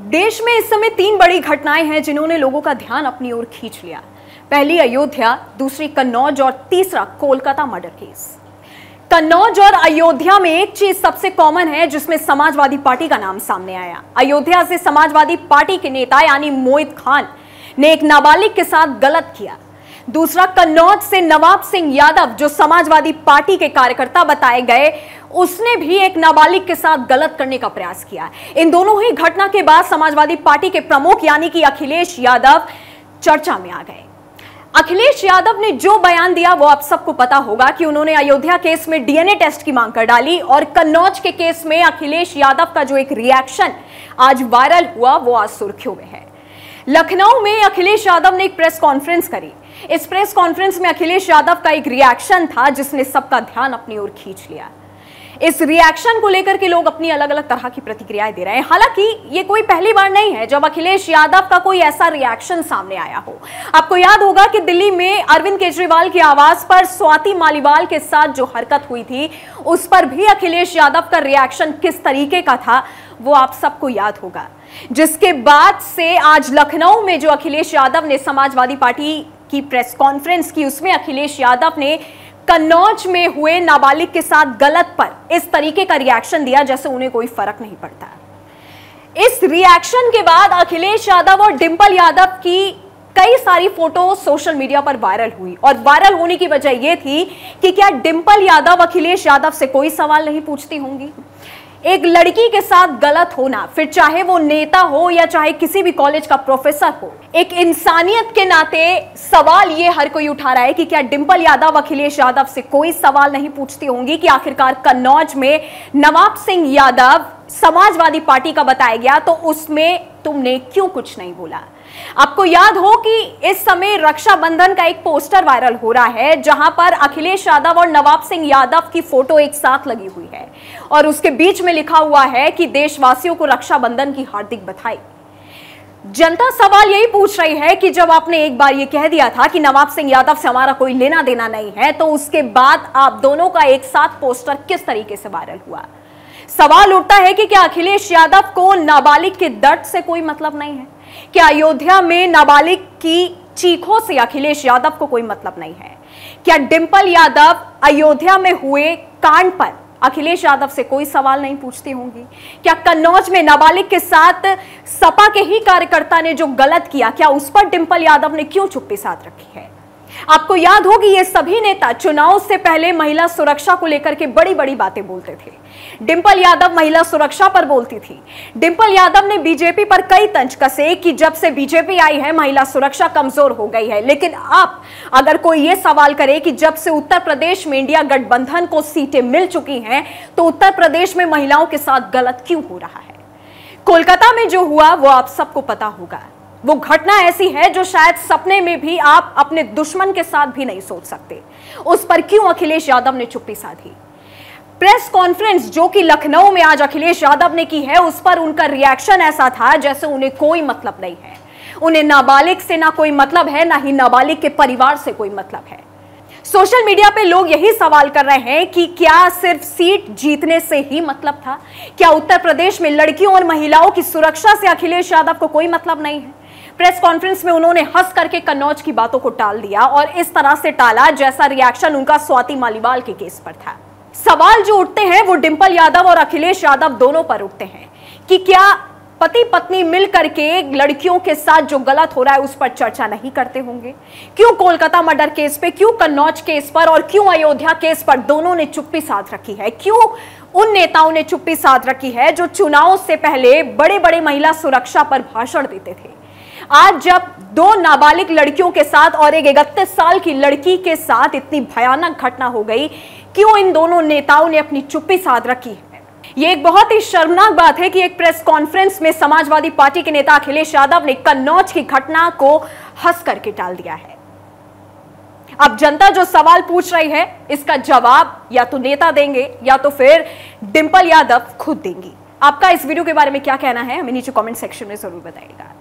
देश में इस समय तीन बड़ी घटनाएं हैं जिन्होंने लोगों का ध्यान अपनी ओर खींच लिया। पहली अयोध्या, दूसरी कन्नौज और तीसरा कोलकाता मर्डर केस। कन्नौज और अयोध्या में एक चीज सबसे कॉमन है जिसमें समाजवादी पार्टी का नाम सामने आया। अयोध्या से समाजवादी पार्टी के नेता यानी मोहित खान ने एक नाबालिग के साथ गलत किया। दूसरा कन्नौज से नवाब सिंह यादव, जो समाजवादी पार्टी के कार्यकर्ता बताए गए, उसने भी एक नाबालिग के साथ गलत करने का प्रयास किया। इन दोनों ही घटना के बाद समाजवादी पार्टी के प्रमुख यानी कि अखिलेश यादव चर्चा में आ गए। अखिलेश यादव ने जो बयान दिया वो आप सबको पता होगा कि उन्होंने अयोध्या केस में डीएनए टेस्ट की मांग कर डाली और कन्नौज के केस में अखिलेश यादव का जो एक रिएक्शन आज वायरल हुआ वो आज सुर्खियों में है। लखनऊ में अखिलेश यादव ने एक प्रेस कॉन्फ्रेंस करी। इस प्रेस कॉन्फ्रेंस में अखिलेश यादव का एक रिएक्शन था जिसने सबका ध्यान अपनी ओर खींच लिया। इस रिएक्शन को लेकर के लोग अपनी अलग अलग तरह की प्रतिक्रियाएं दे रहे हैं। हालांकि ये कोई पहली बार नहीं है जब अखिलेश यादव का कोई ऐसा रिएक्शन सामने आया हो। आपको याद होगा कि दिल्ली में अरविंद केजरीवाल के आवास पर स्वाति मालीवाल के साथ जो हरकत हुई थी उस पर भी अखिलेश यादव का रिएक्शन किस तरीके का था वो आप सबको याद होगा। जिसके बाद से आज लखनऊ में जो अखिलेश यादव ने समाजवादी पार्टी की प्रेस कॉन्फ्रेंस की उसमें अखिलेश यादव ने कन्नौज में हुए नाबालिग के साथ गलत पर इस तरीके का रिएक्शन दिया जैसे उन्हें कोई फर्क नहीं पड़ता। इस रिएक्शन के बाद अखिलेश यादव और डिंपल यादव की कई सारी फोटो सोशल मीडिया पर वायरल हुई और वायरल होने की वजह यह थी कि क्या डिंपल यादव अखिलेश यादव से कोई सवाल नहीं पूछती होंगी। एक लड़की के साथ गलत होना, फिर चाहे वो नेता हो या चाहे किसी भी कॉलेज का प्रोफेसर हो, एक इंसानियत के नाते सवाल ये हर कोई उठा रहा है कि क्या डिंपल यादव अखिलेश यादव से कोई सवाल नहीं पूछती होंगी कि आखिरकार कन्नौज में नवाब सिंह यादव समाजवादी पार्टी का बताया गया तो उसमें तुमने क्यों कुछ नहीं बोला। आपको याद हो कि इस समय रक्षाबंधन का एक पोस्टर वायरल हो रहा है जहां पर अखिलेश यादव और नवाब सिंह यादव की फोटो एक साथ लगी हुई है और उसके बीच में लिखा हुआ है कि देशवासियों को रक्षाबंधन की हार्दिक बधाई। जनता सवाल यही पूछ रही है कि जब आपने एक बार यह कह दिया था कि नवाब सिंह यादव से हमारा कोई लेना देना नहीं है तो उसके बाद आप दोनों का एक साथ पोस्टर किस तरीके से वायरल हुआ। सवाल उठता है कि क्या अखिलेश यादव को नाबालिग के दर्द से कोई मतलब नहीं है? क्या अयोध्या में नाबालिग की चीखों से अखिलेश यादव को कोई मतलब नहीं है? क्या डिंपल यादव अयोध्या में हुए कांड पर अखिलेश यादव से कोई सवाल नहीं पूछती होंगी? क्या कन्नौज में नाबालिग के साथ सपा के ही कार्यकर्ता ने जो गलत किया, क्या उस पर डिंपल यादव ने क्यों चुप्पी साध रखी है? आपको याद होगी ये सभी नेता चुनाव से पहले महिला सुरक्षा को लेकर के बड़ी बड़ी बातें बोलते थे। डिंपल यादव महिला सुरक्षा पर बोलती थी। डिंपल यादव ने बीजेपी पर कई तंज कसे कि जब से बीजेपी आई है महिला सुरक्षा कमजोर हो गई है। लेकिन अब अगर कोई ये सवाल करे कि जब से उत्तर प्रदेश में इंडिया गठबंधन को सीटें मिल चुकी हैं तो उत्तर प्रदेश में महिलाओं के साथ गलत क्यों हो रहा है? कोलकाता में जो हुआ वो आप सबको पता होगा। वो घटना ऐसी है जो शायद सपने में भी आप अपने दुश्मन के साथ भी नहीं सोच सकते। उस पर क्यों अखिलेश यादव ने चुप्पी साधी? प्रेस कॉन्फ्रेंस जो कि लखनऊ में आज अखिलेश यादव ने की है उस पर उनका रिएक्शन ऐसा था जैसे उन्हें कोई मतलब नहीं है। उन्हें नाबालिग से ना कोई मतलब है, ना ही नाबालिग के परिवार से कोई मतलब है। सोशल मीडिया पे लोग यही सवाल कर रहे हैं कि क्या सिर्फ सीट जीतने से ही मतलब था? क्या उत्तर प्रदेश में लड़कियों और महिलाओं की सुरक्षा से अखिलेश यादव को कोई मतलब नहीं है? प्रेस कॉन्फ्रेंस में उन्होंने हंस करके कन्नौज की बातों को टाल दिया और इस तरह से टाला जैसा रिएक्शन उनका स्वाति मालीवाल के केस पर था। सवाल जो उठते हैं वो डिंपल यादव और अखिलेश यादव दोनों पर उठते हैं कि क्या पति पत्नी मिल करके लड़कियों के साथ जो गलत हो रहा है उस पर चर्चा नहीं करते होंगे? क्यों कोलकाता मर्डर केस पे, क्यों कन्नौज केस पर और क्यों अयोध्या केस पर दोनों ने चुप्पी साध रखी है? क्यों उन नेताओं ने चुप्पी साध रखी है जो चुनाव से पहले बड़े बड़े महिला सुरक्षा पर भाषण देते थे? आज जब दो नाबालिग लड़कियों के साथ और एक 31 साल की लड़की के साथ इतनी भयानक घटना हो गई, क्यों इन दोनों नेताओं ने अपनी चुप्पी साध रखी है? यह एक बहुत ही शर्मनाक बात है कि एक प्रेस कॉन्फ्रेंस में समाजवादी पार्टी के नेता अखिलेश यादव ने कन्नौज की घटना को हंस करके टाल दिया है। अब जनता जो सवाल पूछ रही है इसका जवाब या तो नेता देंगे या तो फिर डिंपल यादव खुद देंगी। आपका इस वीडियो के बारे में क्या कहना है हमें नीचे कमेंट सेक्शन में जरूर बताइएगा।